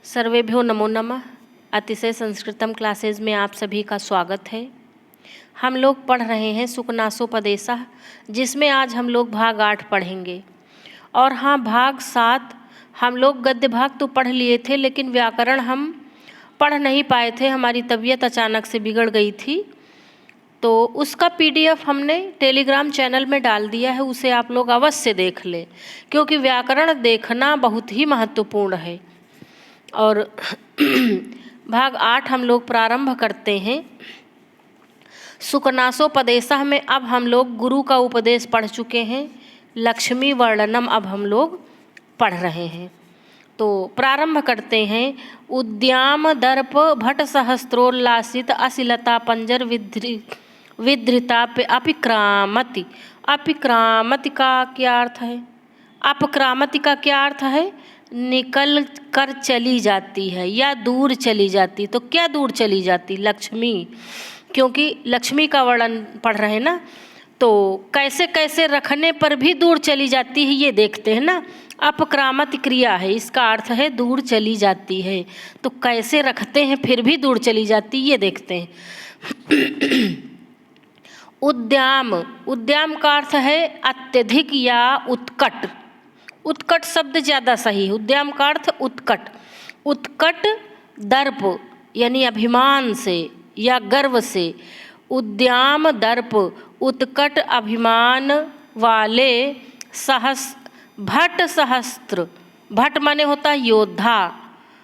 सर्वेभ्यो नमो नमः। अतिशय संस्कृतम क्लासेज में आप सभी का स्वागत है। हम लोग पढ़ रहे हैं सुकनासोपदेशः, जिसमें आज हम लोग भाग 8 पढ़ेंगे। और हाँ, भाग 7 हम लोग गद्य भाग तो पढ़ लिए थे, लेकिन व्याकरण हम पढ़ नहीं पाए थे। हमारी तबीयत अचानक से बिगड़ गई थी, तो उसका PDF हमने टेलीग्राम चैनल में डाल दिया है। उसे आप लोग अवश्य देख लें, क्योंकि व्याकरण देखना बहुत ही महत्वपूर्ण है। और भाग 8 हम लोग प्रारंभ करते हैं। सुकनासोपदेशः में अब हम लोग गुरु का उपदेश पढ़ चुके हैं। लक्ष्मी वर्णनम अब हम लोग पढ़ रहे हैं, तो प्रारंभ करते हैं। उद्याम दर्प भट सहस्त्रोल्लासित असिलता पंजर विधृता पे अपिक्रामति। अपिक्रामति का क्या अर्थ है? अपक्रामति का क्या अर्थ है? निकल कर चली जाती है या दूर चली जाती। तो क्या दूर चली जाती? लक्ष्मी, क्योंकि लक्ष्मी का वर्णन पढ़ रहे हैं ना, तो कैसे कैसे रखने पर भी दूर चली जाती है ये देखते हैं ना। अपक्रामति क्रिया है, इसका अर्थ है दूर चली जाती है। तो कैसे रखते हैं फिर भी दूर चली जाती ये देखते हैं। उद्याम, उद्याम का अर्थ है अत्यधिक या उत्कट। उत्कट शब्द ज़्यादा सही है। उद्याम का अर्थ उत्कट। उत्कट दर्प यानी अभिमान से या गर्व से। उद्याम दर्प उत्कट अभिमान वाले भट सहस्त्र। भट माने होता है योद्धा,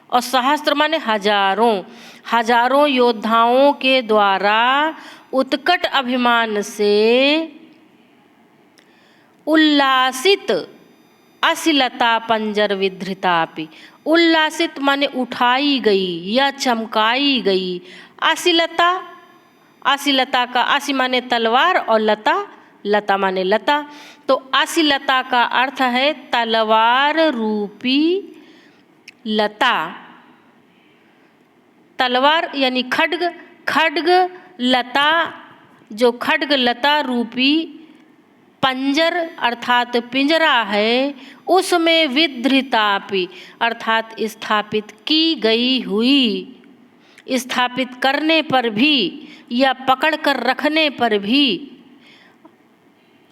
और सहस्त्र माने हजारों। हजारों योद्धाओं के द्वारा उत्कट अभिमान से उल्लासित असिलता पंजर विधृतापि। उल्लासित माने उठाई गई या चमकाई गई। असिलता, असिलता का असी माने तलवार और लता, लता माने लता। तो असिलता का अर्थ है तलवार रूपी लता। तलवार यानी खड्ग, खड्ग लता, जो खड्ग लता रूपी पंजर अर्थात पिंजरा है, उसमें विधृतापि अर्थात स्थापित की गई हुई। स्थापित करने पर भी या पकड़ कर रखने पर भी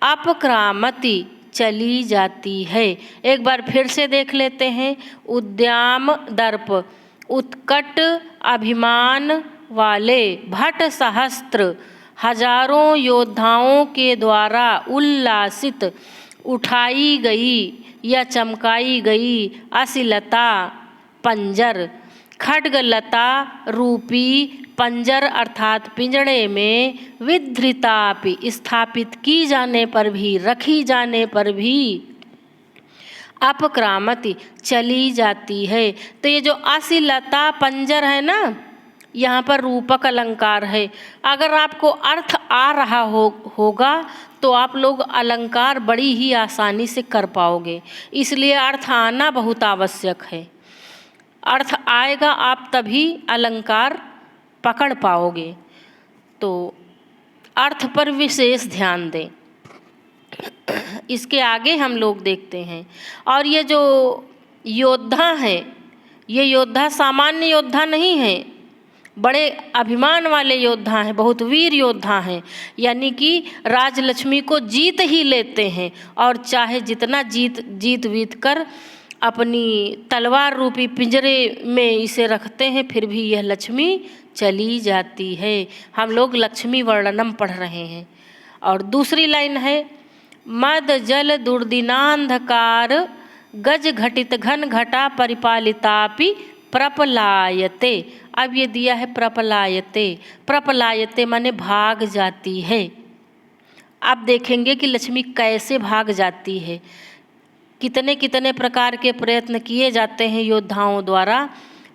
अपक्रामति चली जाती है। एक बार फिर से देख लेते हैं। उद्याम दर्प उत्कट अभिमान वाले भट सहस्त्र हजारों योद्धाओं के द्वारा उल्लासित उठाई गई या चमकाई गई असिलता पंजर, खड्गलता रूपी पंजर अर्थात पिंजड़े में विधृतापि स्थापित की जाने पर भी, रखी जाने पर भी अपक्रामति चली जाती है। तो ये जो असिलता पंजर है ना, यहाँ पर रूपक अलंकार है। अगर आपको अर्थ आ रहा होगा तो आप लोग अलंकार बड़ी ही आसानी से कर पाओगे। इसलिए अर्थ आना बहुत आवश्यक है। अर्थ आएगा आप तभी अलंकार पकड़ पाओगे। तो अर्थ पर विशेष ध्यान दें। इसके आगे हम लोग देखते हैं। और ये जो योद्धा हैं, ये योद्धा सामान्य योद्धा नहीं है, बड़े अभिमान वाले योद्धा हैं, बहुत वीर योद्धा हैं। यानी कि राजलक्ष्मी को जीत ही लेते हैं, और चाहे जितना जीत वीत कर अपनी तलवार रूपी पिंजरे में इसे रखते हैं, फिर भी यह लक्ष्मी चली जाती है। हम लोग लक्ष्मी वर्णनम पढ़ रहे हैं। और दूसरी लाइन है मद जल दुर्दिनांधकार गज घटित घन घटा परिपालितापि प्रपलायते। अब ये दिया है प्रपलायते। प्रपलायते माने भाग जाती है। अब देखेंगे कि लक्ष्मी कैसे भाग जाती है। कितने कितने प्रकार के प्रयत्न किए जाते हैं योद्धाओं द्वारा,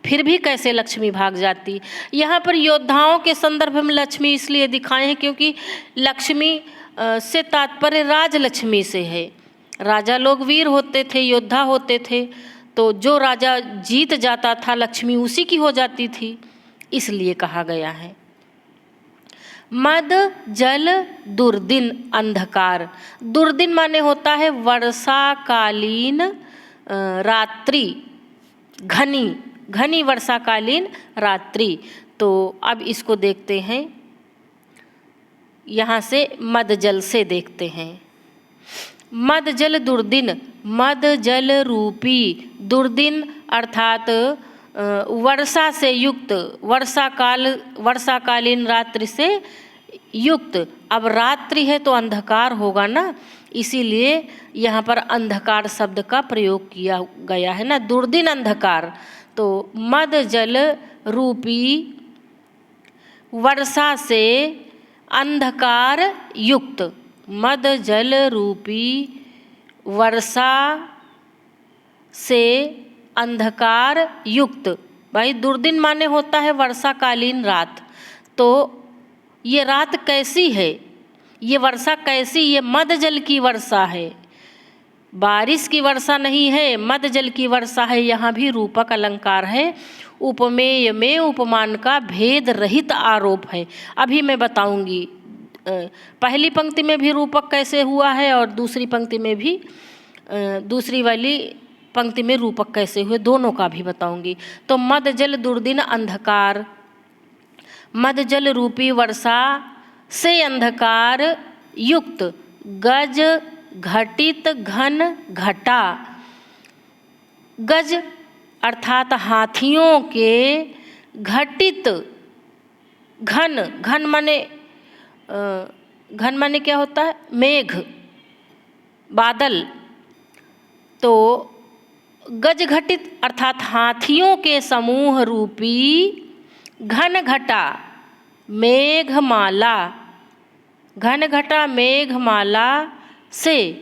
फिर भी कैसे लक्ष्मी भाग जाती। यहाँ पर योद्धाओं के संदर्भ में लक्ष्मी इसलिए दिखाए हैं क्योंकि लक्ष्मी से तात्पर्य राजलक्ष्मी से है। राजा लोग वीर होते थे, योद्धा होते थे, तो जो राजा जीत जाता था लक्ष्मी उसी की हो जाती थी, इसलिए कहा गया है। मद जल दुर्दिन अंधकार। दुर्दिन माने होता है वर्षाकालीन रात्रि, घनी घनी वर्षाकालीन रात्रि। तो अब इसको देखते हैं, यहाँ से मद जल से देखते हैं। मद जल दुर्दिन, मद जल रूपी दुर्दिन अर्थात वर्षा से युक्त, वर्षाकालीन रात्रि से युक्त। अब रात्रि है तो अंधकार होगा ना, इसीलिए यहाँ पर अंधकार शब्द का प्रयोग किया गया है ना, दुर्दिन अंधकार। तो मद जल रूपी वर्षा से अंधकार युक्त, मद जल रूपी वर्षा से अंधकार युक्त। भाई दुर्दिन माने होता है वर्षाकालीन रात। तो ये रात कैसी है, ये वर्षा कैसी, ये मद जल की वर्षा है, बारिश की वर्षा नहीं है, मद जल की वर्षा है। यहाँ भी रूपक अलंकार है। उपमेय में उपमान का भेद रहित आरोप है। अभी मैं बताऊंगी पहली पंक्ति में भी रूपक कैसे हुआ है और दूसरी पंक्ति में भी, दूसरी वाली पंक्ति में रूपक कैसे हुए, दोनों का भी बताऊंगी। तो मद जल दुर्दिन अंधकार, मद जल रूपी वर्षा से अंधकार युक्त, गज घटित घन घटा। गज अर्थात हाथियों के, घटित घन, घन माने क्या होता है, मेघ, बादल। तो गज घटित अर्थात हाथियों के समूह रूपी घन घटा मेघमाला, घन घटा मेघमाला से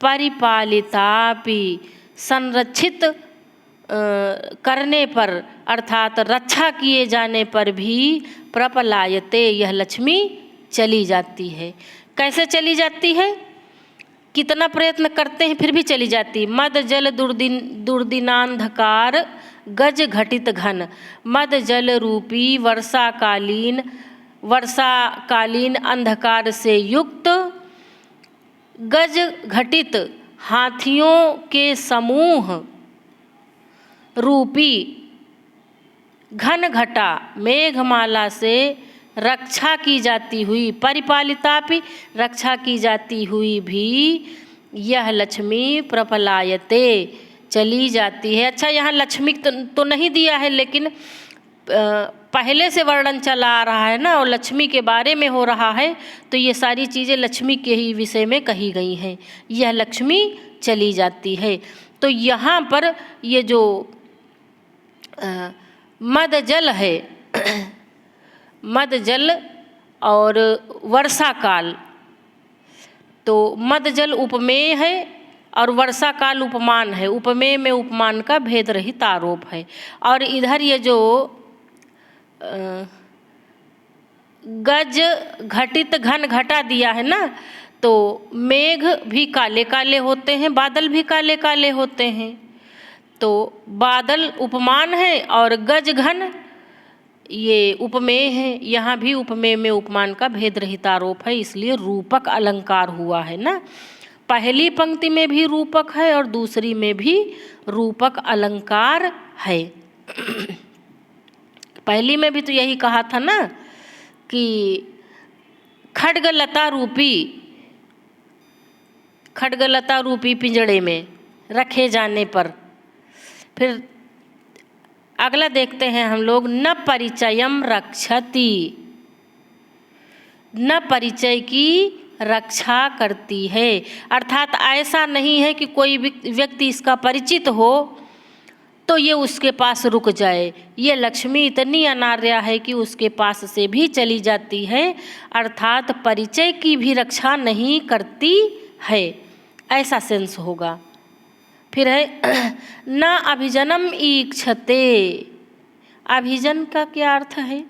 परिपालितापि संरक्षित करने पर अर्थात रक्षा किए जाने पर भी प्रपलायते, यह लक्ष्मी चली जाती है। कैसे चली जाती है, कितना प्रयत्न करते हैं फिर भी चली जाती। मद जल दुर्दिनांधकार गज घटित घन, मद जल रूपी वर्षाकालीन अंधकार से युक्त, गज घटित हाथियों के समूह रूपी घन घटा मेघमाला से रक्षा की जाती हुई, परिपालितापि रक्षा की जाती हुई भी यह लक्ष्मी प्रपलायते चली जाती है। अच्छा, यहाँ लक्ष्मी तो नहीं दिया है, लेकिन पहले से वर्णन चला आ रहा है ना, और लक्ष्मी के बारे में हो रहा है, तो ये सारी चीज़ें लक्ष्मी के ही विषय में कही गई हैं। यह लक्ष्मी चली जाती है। तो यहाँ पर ये जो मद जल है, मद जल और वर्षा काल, तो मद जल उपमेय है और वर्षा काल उपमान है। उपमेय में उपमान का भेद रहित आरोप है। और इधर ये जो गज घटित घन घटा दिया है ना, तो मेघ भी काले काले होते हैं, बादल भी काले काले होते हैं। तो बादल उपमान है और गज घन ये उपमेय है। यहाँ भी उपमेय में उपमान का भेद रहित आरोप है, इसलिए रूपक अलंकार हुआ है ना। पहली पंक्ति में भी रूपक है और दूसरी में भी रूपक अलंकार है। पहली में भी तो यही कहा था ना कि खड्गलता रूपी पिंजड़े में रखे जाने पर। फिर अगला देखते हैं हम लोग, न परिचयम रक्षति, न परिचय की रक्षा करती है। अर्थात ऐसा नहीं है कि कोई व्यक्ति इसका परिचित हो तो ये उसके पास रुक जाए। ये लक्ष्मी इतनी अनार्या है कि उसके पास से भी चली जाती है, अर्थात परिचय की भी रक्षा नहीं करती है, ऐसा सेंस होगा। फिर है न अभिजनम ईक्षते। अभिजन का क्या अर्थ है?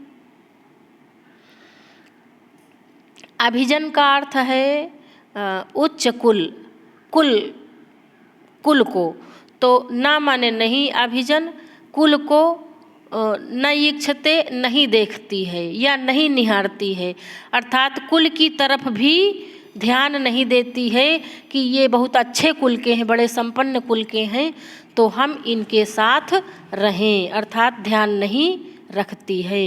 अभिजन का अर्थ है उच्च कुल को। तो न माने नहीं, अभिजन कुल को न ईक्षते नहीं देखती है या नहीं निहारती है, अर्थात कुल की तरफ भी ध्यान नहीं देती है कि ये बहुत अच्छे कुल के हैं, बड़े संपन्न कुल के हैं, तो हम इनके साथ रहें, अर्थात ध्यान नहीं रखती है।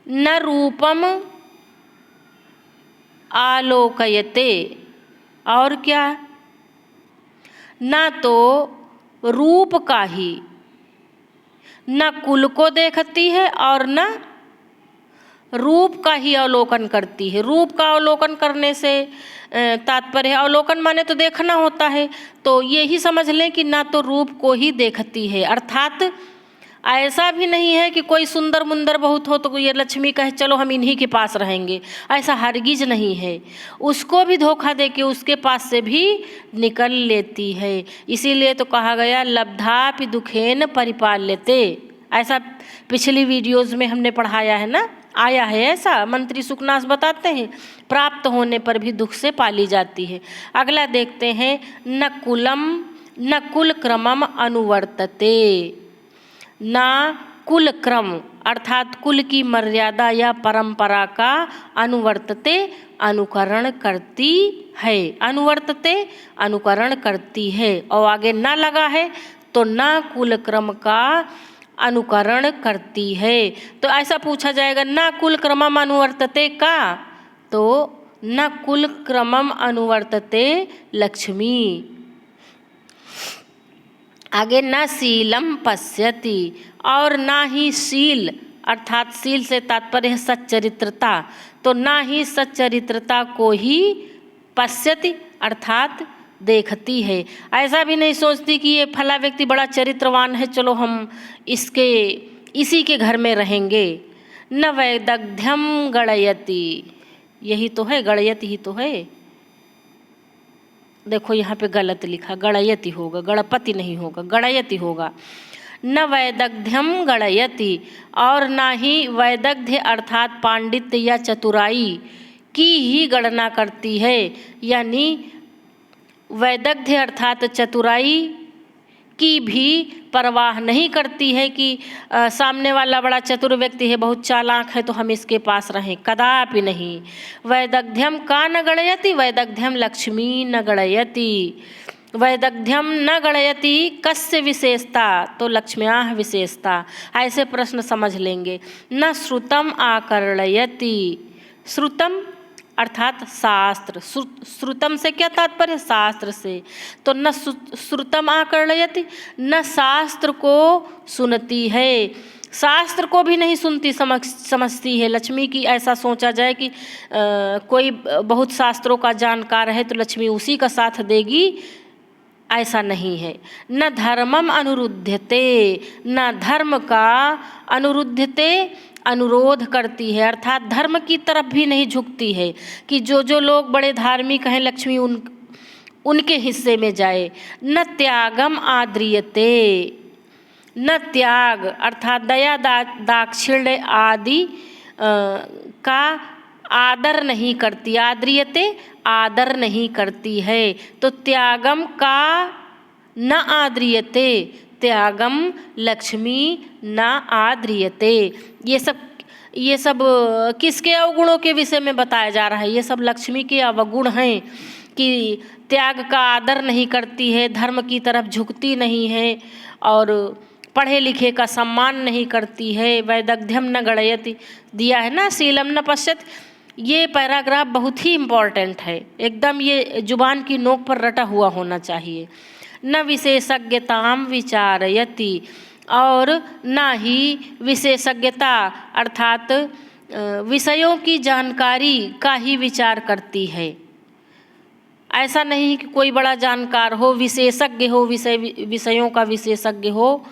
न रूपम आलोकयते, और क्या, ना तो रूप का ही, न कुल को देखती है और न रूप का ही अवलोकन करती है। रूप का अवलोकन करने से तात्पर्य, अवलोकन माने तो देखना होता है, तो ये ही समझ लें कि ना तो रूप को ही देखती है, अर्थात ऐसा भी नहीं है कि कोई सुंदर मुंदर बहुत हो तो ये लक्ष्मी कहे चलो हम इन्हीं के पास रहेंगे, ऐसा हरगिज नहीं है। उसको भी धोखा दे के उसके पास से भी निकल लेती है। इसीलिए तो कहा गया लब्धापि दुखेन परिपाल्यते, ऐसा पिछली वीडियोज़ में हमने पढ़ाया है ना, आया है ऐसा। मंत्री सुकनास बताते हैं प्राप्त होने पर भी दुख से पाली जाती है। अगला देखते हैं, न कुल क्रमम अनुवर्तते, ना कुल क्रम अर्थात कुल की मर्यादा या परंपरा का अनुवर्तते अनुकरण करती है, अनुवर्तते अनुकरण करती है। और आगे ना लगा है तो ना कुल क्रम का अनुकरण करती है। तो ऐसा पूछा जाएगा ना कुल क्रमम अनुवर्तते का, तो न कुल क्रमम अनुवर्तते लक्ष्मी। आगे न शीलम पश्यति, और ना ही शील अर्थात शील से तात्पर्य है सच्चरित्रता, तो ना ही सच्चरित्रता को ही पश्यति अर्थात देखती है। ऐसा भी नहीं सोचती कि ये फला व्यक्ति बड़ा चरित्रवान है, चलो हम इसी के घर में रहेंगे। न वैदग्ध्यम गणयति, यही तो है, गणयति ही तो है। देखो यहाँ पे गलत लिखा, गणयति होगा, गणपति नहीं होगा, गणयति होगा। न वैदग्ध्यम गणयति, और ना ही वैदग्ध्य अर्थात पांडित्य या चतुराई की ही गणना करती है, यानी वैदग्ध्य अर्थात चतुराई की भी परवाह नहीं करती है कि सामने वाला बड़ा चतुर व्यक्ति है, बहुत चालाक है, तो हम इसके पास रहें, कदापि नहीं। वैदग्ध्यम का न गणयति, वैदग्ध्यम लक्ष्मी न गणयति। वैदग्ध्यम न गणयति कस्य विशेषता, तो लक्ष्म्याः विशेषता। ऐसे प्रश्न समझ लेंगे। न श्रुतम आकर्णयति, श्रुतम अर्थात शास्त्र, श्रुतम से क्या तात्पर्य, शास्त्र से, तो न श्रुतम आकर्णयति, न शास्त्र को सुनती है, शास्त्र को भी नहीं सुनती समझती है लक्ष्मी की। ऐसा सोचा जाए कि कोई बहुत शास्त्रों का जानकार है तो लक्ष्मी उसी का साथ देगी, ऐसा नहीं है। न धर्मम अनुरुध्यते, न धर्म का अनुरुध्यते अनुरोध करती है, अर्थात धर्म की तरफ भी नहीं झुकती है कि जो लोग बड़े धार्मिक हैं लक्ष्मी उनके हिस्से में जाए। न त्यागम आद्रियते, न त्याग अर्थात दया दाक्षिण्य आदि का आदर नहीं करती, आद्रियते आदर नहीं करती है, तो त्यागम का न आद्रियते, त्यागम लक्ष्मी न आद्रियते। ये सब किसके अवगुणों के विषय में बताया जा रहा है, ये सब लक्ष्मी के अवगुण हैं कि त्याग का आदर नहीं करती है, धर्म की तरफ झुकती नहीं है, और पढ़े लिखे का सम्मान नहीं करती है। वैदग्ध्यम न गणयति दिया है ना, शीलम न पश्यति। ये पैराग्राफ बहुत ही इम्पॉर्टेंट है, एकदम ये जुबान की नोक पर रटा हुआ होना चाहिए। न विशेषज्ञताम विचारयति, और ना ही विशेषज्ञता अर्थात विषयों की जानकारी का ही विचार करती है। ऐसा नहीं कि कोई बड़ा जानकार हो, विशेषज्ञ हो, विषयों का विशेषज्ञ हो,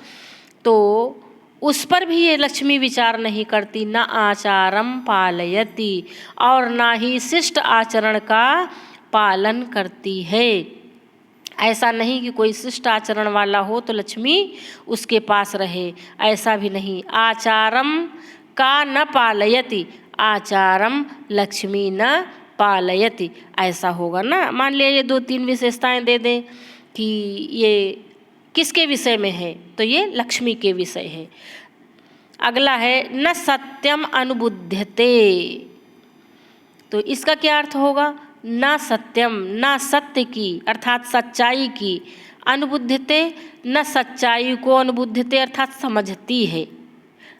तो उस पर भी ये लक्ष्मी विचार नहीं करती। न आचारम पालयति, और ना ही शिष्ट आचरण का पालन करती है। ऐसा नहीं कि कोई शिष्ट आचरण वाला हो तो लक्ष्मी उसके पास रहे, ऐसा भी नहीं। आचारम का न पालयति, आचारम लक्ष्मी न पालयति, ऐसा होगा ना। मान लिया ये 2-3 विशेषताएं दे दें कि ये किसके विषय में है, तो ये लक्ष्मी के विषय है। अगला है न सत्यम अनुबुध्यते, तो इसका क्या अर्थ होगा, न सत्यम, न सत्य की अर्थात सच्चाई की, अनुबुद्धते न सच्चाई को अनुबुद्धते अर्थात समझती है,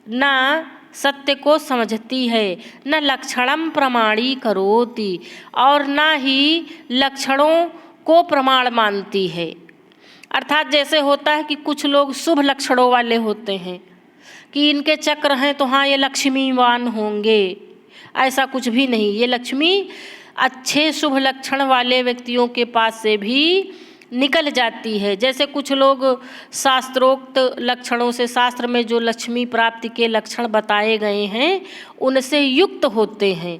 न सत्य को समझती है, न लक्षणम प्रमाणी करोति और न ही लक्षणों को प्रमाण मानती है। अर्थात जैसे होता है कि कुछ लोग शुभ लक्षणों वाले होते हैं कि इनके चक्र हैं तो हाँ ये लक्ष्मीवान होंगे, ऐसा कुछ भी नहीं। ये लक्ष्मी अच्छे शुभ लक्षण वाले व्यक्तियों के पास से भी निकल जाती है। जैसे कुछ लोग शास्त्रोक्त लक्षणों से, शास्त्र में जो लक्ष्मी प्राप्ति के लक्षण बताए गए हैं उनसे युक्त होते हैं,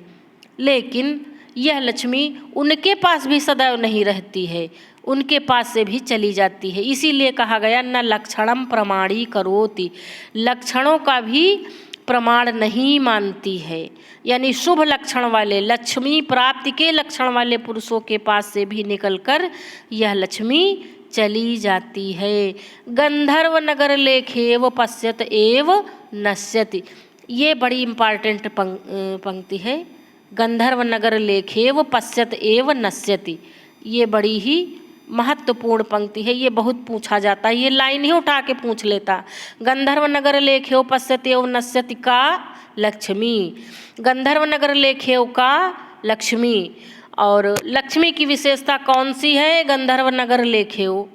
लेकिन यह लक्ष्मी उनके पास भी सदैव नहीं रहती है, उनके पास से भी चली जाती है। इसीलिए कहा गया न लक्षणम प्रमाणी करोति, लक्षणों का भी प्रमाण नहीं मानती है। यानी शुभ लक्षण वाले, लक्ष्मी प्राप्ति के लक्षण वाले पुरुषों के पास से भी निकलकर यह लक्ष्मी चली जाती है। गंधर्व नगर लेखेव पश्यत एव नश्यति, ये बड़ी इम्पॉर्टेंट पंक्ति है। गंधर्व नगर लेखेव पश्यत एव नश्यति, ये बड़ी ही महत्वपूर्ण पंक्ति है। ये बहुत पूछा जाता है, ये लाइन ही उठा के पूछ लेता। गंधर्व नगर लेखेव पश्यत एव नश्यति का लक्ष्मी, गंधर्व नगर लेखेव का लक्ष्मी। और लक्ष्मी की विशेषता कौन सी है? गंधर्व नगर लेखेव।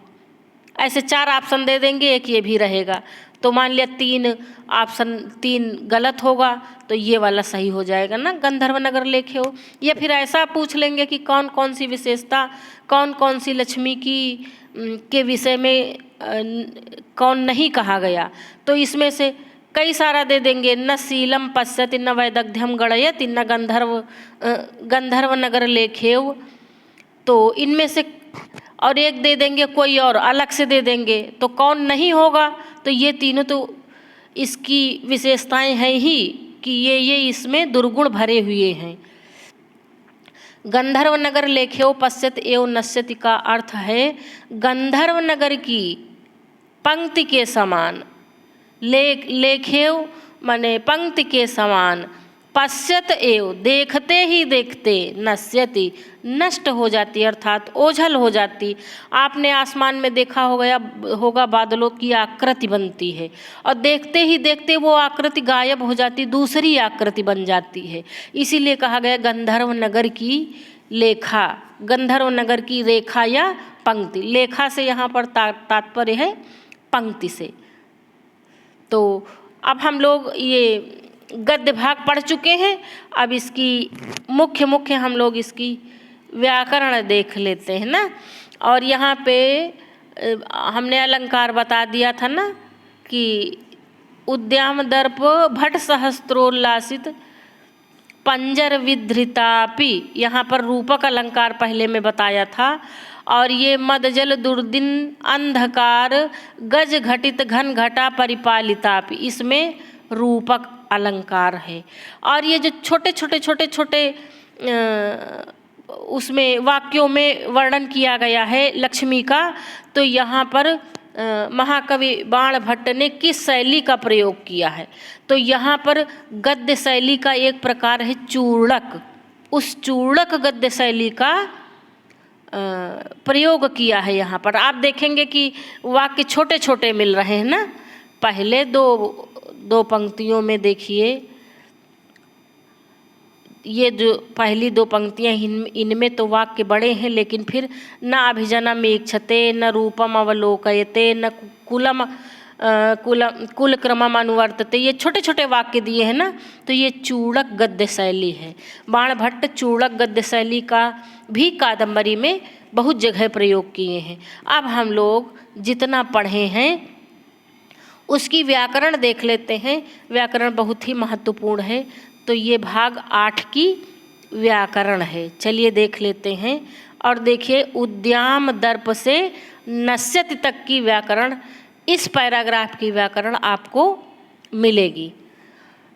ऐसे 4 ऑप्शन दे देंगे, एक ये भी रहेगा, तो मान लिया 3 गलत होगा तो ये वाला सही हो जाएगा ना, गंधर्व नगर लेखेव। या फिर ऐसा पूछ लेंगे कि कौन कौन सी विशेषता, कौन कौन सी लक्ष्मी की के विषय में कौन नहीं कहा गया, तो इसमें से कई सारा दे देंगे। न शीलम पश्यति न वैदग्ध्यम गणयति न गंधर्व नगर लेखेव, तो इनमें से और एक दे देंगे, कोई और अलग से दे देंगे, तो कौन नहीं होगा? तो ये तीनों तो इसकी विशेषताएं हैं ही कि ये इसमें दुर्गुण भरे हुए हैं। गंधर्व नगर लेखेव पश्यत एव नश्यति का अर्थ है गंधर्व नगर की पंक्ति के समान, लेखेव माने पंक्ति के समान, पश्यत एव देखते ही देखते, नश्यति नष्ट हो जाती अर्थात ओझल हो जाती। आपने आसमान में देखा होगा बादलों की आकृति बनती है और देखते ही देखते वो आकृति गायब हो जाती, दूसरी आकृति बन जाती है। इसीलिए कहा गया गंधर्व नगर की लेखा, गंधर्व नगर की रेखा या पंक्ति। लेखा से यहाँ पर तात्पर्य है पंक्ति से। तो अब हम लोग ये गद्य भाग पढ़ चुके हैं, अब इसकी मुख्य हम लोग इसकी व्याकरण देख लेते हैं ना। और यहाँ पे हमने अलंकार बता दिया था ना कि उद्याम दर्प भट सहस्त्रोल्लासित पंजर विधृतापि, यहाँ पर रूपक अलंकार पहले में बताया था। और ये मदजल दुर्दिन अंधकार गज घटित घन घटा परिपालितापि, इसमें रूपक अलंकार है। और ये जो छोटे छोटे उसमें वाक्यों में वर्णन किया गया है लक्ष्मी का, तो यहाँ पर महाकवि बाण भट्ट ने किस शैली का प्रयोग किया है? तो यहाँ पर गद्य शैली का एक प्रकार है चूड़क, उस चूड़क गद्य शैली का प्रयोग किया है। यहाँ पर आप देखेंगे कि वाक्य छोटे छोटे मिल रहे हैं ना। पहले दो पंक्तियों में देखिए, ये जो पहली 2 पंक्तियाँ इनमें तो वाक्य बड़े हैं, लेकिन फिर न अभिजनम ईक्षते न रूपम अवलोकयते न कुलक्रमम अनुवर्तते, ये छोटे छोटे वाक्य दिए हैं ना। तो ये चूड़क गद्य शैली है। बाण भट्ट चूड़क गद्य शैली का भी कादम्बरी में बहुत जगह प्रयोग किए हैं। अब हम लोग जितना पढ़े हैं उसकी व्याकरण देख लेते हैं। व्याकरण बहुत ही महत्वपूर्ण है। तो ये भाग 8 की व्याकरण है, चलिए देख लेते हैं। और देखिए उद्याम दर्प से नश्यति तक की व्याकरण, इस पैराग्राफ की व्याकरण आपको मिलेगी।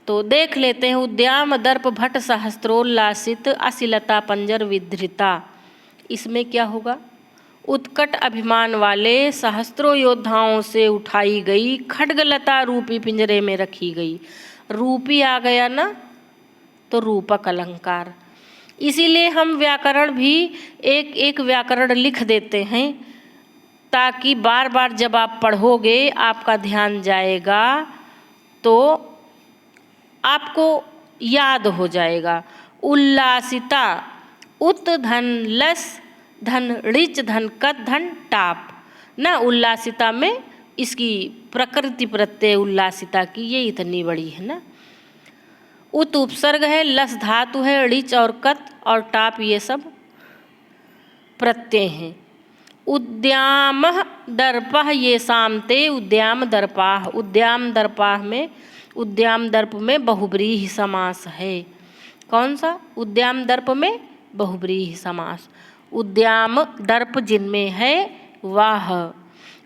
तो देख लेते हैं। उद्याम दर्प भट सहस्त्रोल्लासित अशिलता पंजर विधृता, इसमें क्या होगा? उत्कट अभिमान वाले सहस्त्रों योद्धाओं से उठाई गई खड्गलता रूपी पिंजरे में रखी गई। रूपी आ गया ना, तो रूपक अलंकार। इसीलिए हम व्याकरण भी एक एक व्याकरण लिख देते हैं, ताकि बार बार जब आप पढ़ोगे आपका ध्यान जाएगा तो आपको याद हो जाएगा। उल्लासिता, उत धन लस धन ऋच धन कत धन टाप ना। उल्लासिता में इसकी प्रकृति प्रत्यय उल्लासिता की ये इतनी बड़ी है ना। उत उपसर्ग है, लस धातु है, ऋच और कत और टाप ये सब प्रत्यय हैं। उद्यामः दर्पः ये सामते उद्याम दर्पाः। उद्याम दर्पाः में, उद्याम दर्प में बहुब्रीहि समास है। कौन सा? उद्याम दर्प में बहुब्रीहि समास। उद्याम दर्प जिनमें है वह।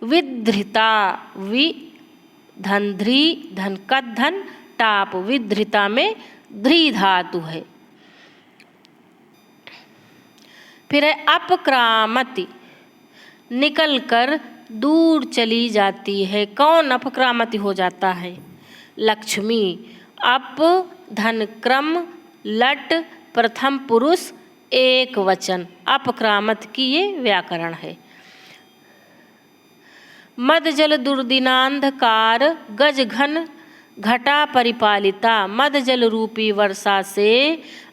विधृता, वि धन ध्री धन कत धन टाप। विधृता में ध्री धातु है। फिर है अपक्रामति, निकल कर दूर चली जाती है। कौन अपक्रामति हो जाता है? लक्ष्मी। अप धन क्रम लट प्रथम पुरुष एक वचन, अपक्रामत की ये व्याकरण है। मद जल दुर्दिनांधकार गज घन घटा परिपालिता। मद जल रूपी वर्षा से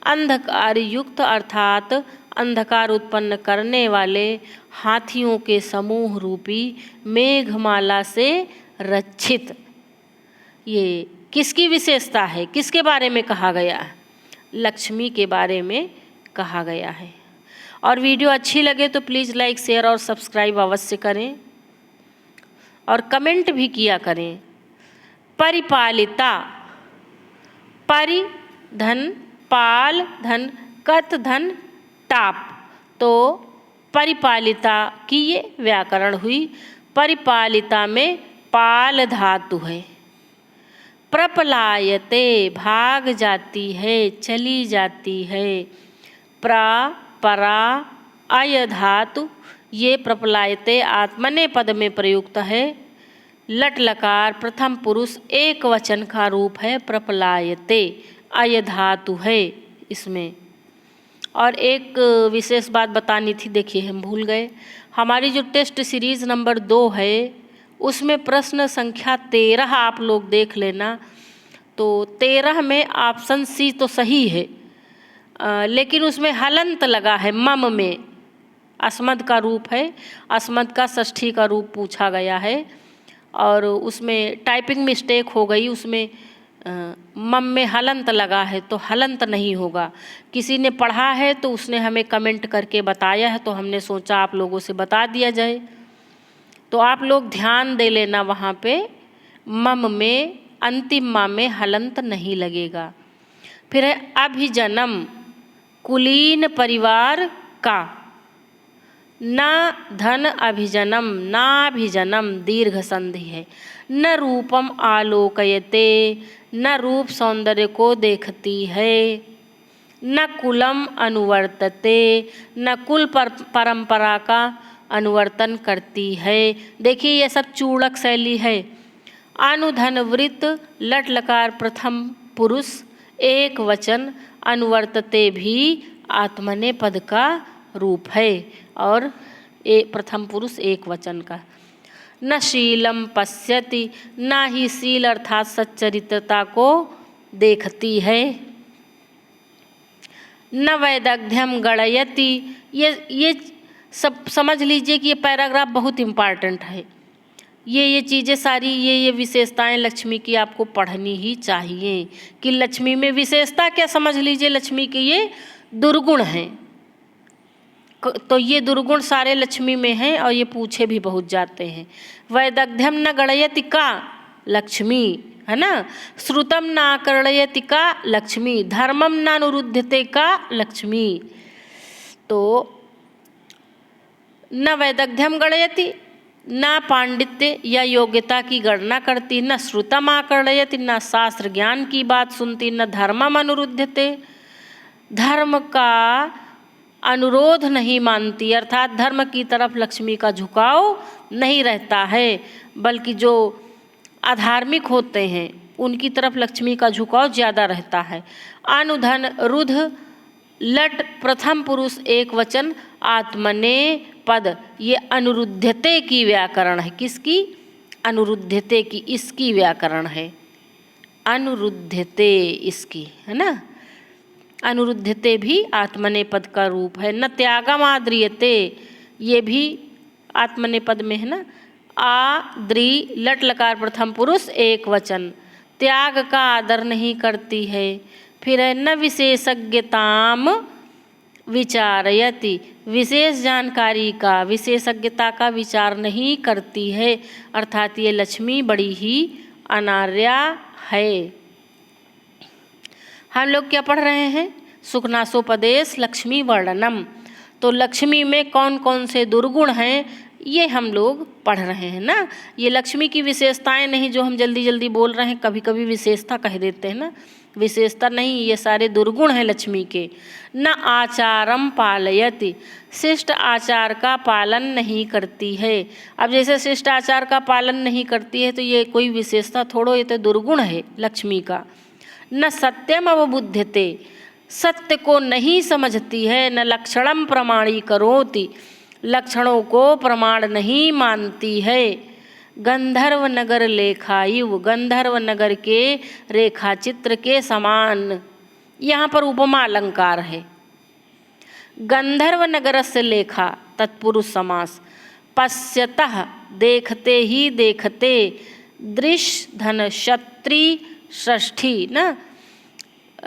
अंधकार युक्त अर्थात अंधकार उत्पन्न करने वाले हाथियों के समूह रूपी मेघमाला से रक्षित। ये किसकी विशेषता है? किसके बारे में कहा गया है? लक्ष्मी के बारे में कहा गया है। और वीडियो अच्छी लगे तो प्लीज़ लाइक शेयर और सब्सक्राइब अवश्य करें और कमेंट भी किया करें। परिपालिता, परि धन पाल धन कत धन टाप, तो परिपालिता की ये व्याकरण हुई। परिपालिता में पाल धातु है। प्रपलायते, भाग जाती है, चली जाती है। प्रा परा अय धातु ये प्रपलायते आत्मने पद में प्रयुक्त है। लट लकार प्रथम पुरुष एक वचन का रूप है। प्रपलायते अय धातु है इसमें। और एक विशेष बात बतानी थी, देखिए हम भूल गए। हमारी जो टेस्ट सीरीज़ नंबर 2 है उसमें प्रश्न संख्या 13 आप लोग देख लेना। तो 13 में ऑप्शन सी तो सही है, लेकिन उसमें हलंत लगा है मम में। अस्मद का रूप है, अस्मद का षष्ठी का रूप पूछा गया है और उसमें टाइपिंग मिस्टेक हो गई। उसमें मम में हलंत लगा है तो हलंत नहीं होगा। किसी ने पढ़ा है तो उसने हमें कमेंट करके बताया है, तो हमने सोचा आप लोगों से बता दिया जाए। तो आप लोग ध्यान दे लेना, वहाँ पे मम में अंतिम मा में हलंत नहीं लगेगा। फिर है अभिजनम, कुलीन परिवार का। न धन अभिजनम, नाभिजनम दीर्घ संधि है। न रूपम आलोकयते, न रूप सौंदर्य को देखती है। न कुलम अनुवर्तते, न कुल परंपरा का अनुवर्तन करती है। देखिए ये सब चूड़क शैली है। अनुधन वृत्त लट लकार प्रथम पुरुष एक वचन, अनुवर्तते भी आत्मने पद का रूप है और प्रथम पुरुष एक वचन का। न शीलम पश्यति, न ही शील अर्थात सच्चरित्रता को देखती है। न वैदग्ध्यम गणयति, ये सब समझ लीजिए कि ये पैराग्राफ बहुत इम्पॉर्टेंट है। ये चीज़ें सारी, ये विशेषताएं लक्ष्मी की आपको पढ़नी ही चाहिए। कि लक्ष्मी में विशेषता क्या समझ लीजिए, लक्ष्मी के ये दुर्गुण हैं। तो ये दुर्गुण सारे लक्ष्मी में हैं और ये पूछे भी बहुत जाते हैं। वैदग्ध्यम न गणयति का लक्ष्मी है ना। श्रुतम न आकर्णयति का लक्ष्मी। धर्मम न अनुरुध्यते का लक्ष्मी। तो न वैदग्ध्यम गणयति, न पांडित्य या योग्यता की गणना करती, न श्रुतम आकर्णयति, न शास्त्र ज्ञान की बात सुनती, न धर्मम अनुरुध्यते, धर्म का अनुरोध नहीं मानती, अर्थात धर्म की तरफ लक्ष्मी का झुकाव नहीं रहता है, बल्कि जो अधार्मिक होते हैं उनकी तरफ लक्ष्मी का झुकाव ज़्यादा रहता है। अनुधन रुध लट प्रथम पुरुष एक वचन आत्मनेपद, ये अनुरुध्यते की व्याकरण है। किसकी? अनुरुध्यते की, इसकी व्याकरण है। अनुरुध्यते इसकी, है ना। अनुरुध्यते भी आत्मनेपद का रूप है। न त्यागम आद्रियते, ये भी आत्मनेपद में है ना। आद्रि लट लकार प्रथम पुरुष एक वचन, त्याग का आदर नहीं करती है। फिर है न विशेषज्ञताम विचारयति, विशेष जानकारी का, विशेषज्ञता का विचार नहीं करती है। अर्थात ये लक्ष्मी बड़ी ही अनार्या है। हम लोग क्या पढ़ रहे हैं? सुखनासोपदेश लक्ष्मी वर्णनम। तो लक्ष्मी में कौन कौन से दुर्गुण हैं ये हम लोग पढ़ रहे हैं ना। ये लक्ष्मी की विशेषताएं नहीं जो हम जल्दी जल्दी बोल रहे हैं, कभी कभी विशेषता कह देते हैं ना, विशेषता नहीं, ये सारे दुर्गुण हैं लक्ष्मी के। न आचारम पालयति, शिष्ट आचार का पालन नहीं करती है। अब जैसे शिष्ट आचार का पालन नहीं करती है तो ये कोई विशेषता थोड़ो, ये तो दुर्गुण है लक्ष्मी का। न सत्यम अवबुध्यते, सत्य को नहीं समझती है। न लक्षणम प्रमाणीकरोति, लक्षणों को प्रमाण नहीं मानती है। गंधर्व नगर लेखायुव, गंधर्व नगर के रेखा चित्र के समान, यहाँ पर उपमा अलंकार है। गंधर्व नगर से लेखा तत्पुरुष समास, पश्यतः देखते ही देखते, दृश्य धन क्षत्री षष्ठी ना,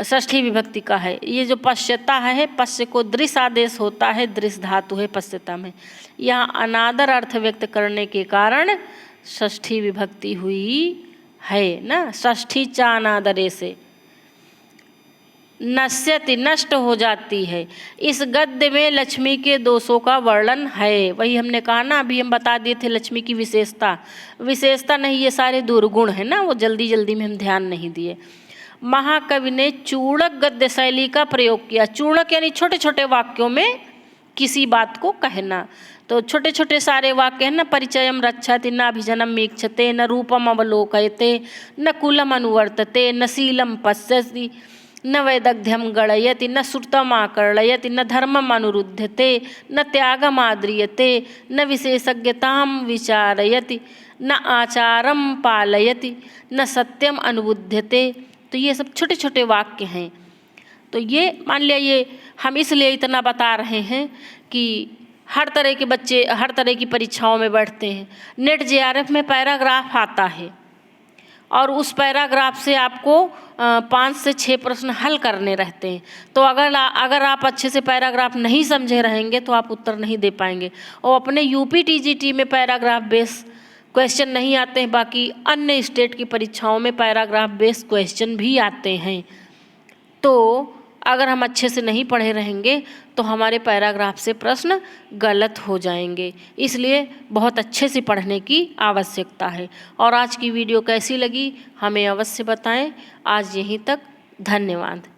षष्ठी विभक्ति का है। ये जो पश्यता है, पश्य को दृश्य आदेश होता है, दृश्य धातु है पश्यता में। यहाँ अनादर अर्थ व्यक्त करने के कारण षष्ठी विभक्ति हुई है ना। षष्ठी चा अनादरे से, नश्यति नष्ट हो जाती है। इस गद्य में लक्ष्मी के दोषों का वर्णन है। वही हमने कहा ना, अभी हम बता दिए थे लक्ष्मी की विशेषता। विशेषता नहीं, ये सारे दुर्गुण है ना, वो जल्दी जल्दी में हम ध्यान नहीं दिए। महाकवि ने चूड़क गद्य शैली का प्रयोग किया। चूड़क यानी छोटे छोटे वाक्यों में किसी बात को कहना। तो छोटे छोटे सारे वाक्य हैं ना, परिचयम रक्षति, न अभिजनम ईक्षते, न रूपम अवलोकयते, न कुलम अनुवर्तते, न शीलम पश्यति, न वैदग्ध्यम गणयति, न श्रुतम आकर्णयति, न धर्मम अनुरुध्यते, न त्यागम आद्रियते, न विशेषज्ञताम विचारयति, न आचारम पालयति, न सत्यम अनुबुध्यते। तो ये सब छोटे छोटे वाक्य हैं। तो ये मान लिया, ये हम इसलिए इतना बता रहे हैं कि हर तरह के बच्चे हर तरह की परीक्षाओं में बैठते हैं। नेट जेआरएफ में पैराग्राफ आता है और उस पैराग्राफ से आपको 5 से 6 प्रश्न हल करने रहते हैं। तो अगर आप अच्छे से पैराग्राफ नहीं समझे रहेंगे तो आप उत्तर नहीं दे पाएंगे। और अपने यूपी टीजीटी में पैराग्राफ बेस क्वेश्चन नहीं आते हैं, बाकी अन्य स्टेट की परीक्षाओं में पैराग्राफ बेस्ड क्वेश्चन भी आते हैं। तो अगर हम अच्छे से नहीं पढ़े रहेंगे तो हमारे पैराग्राफ से प्रश्न गलत हो जाएंगे। इसलिए बहुत अच्छे से पढ़ने की आवश्यकता है। और आज की वीडियो कैसी लगी हमें अवश्य बताएं। आज यहीं तक, धन्यवाद।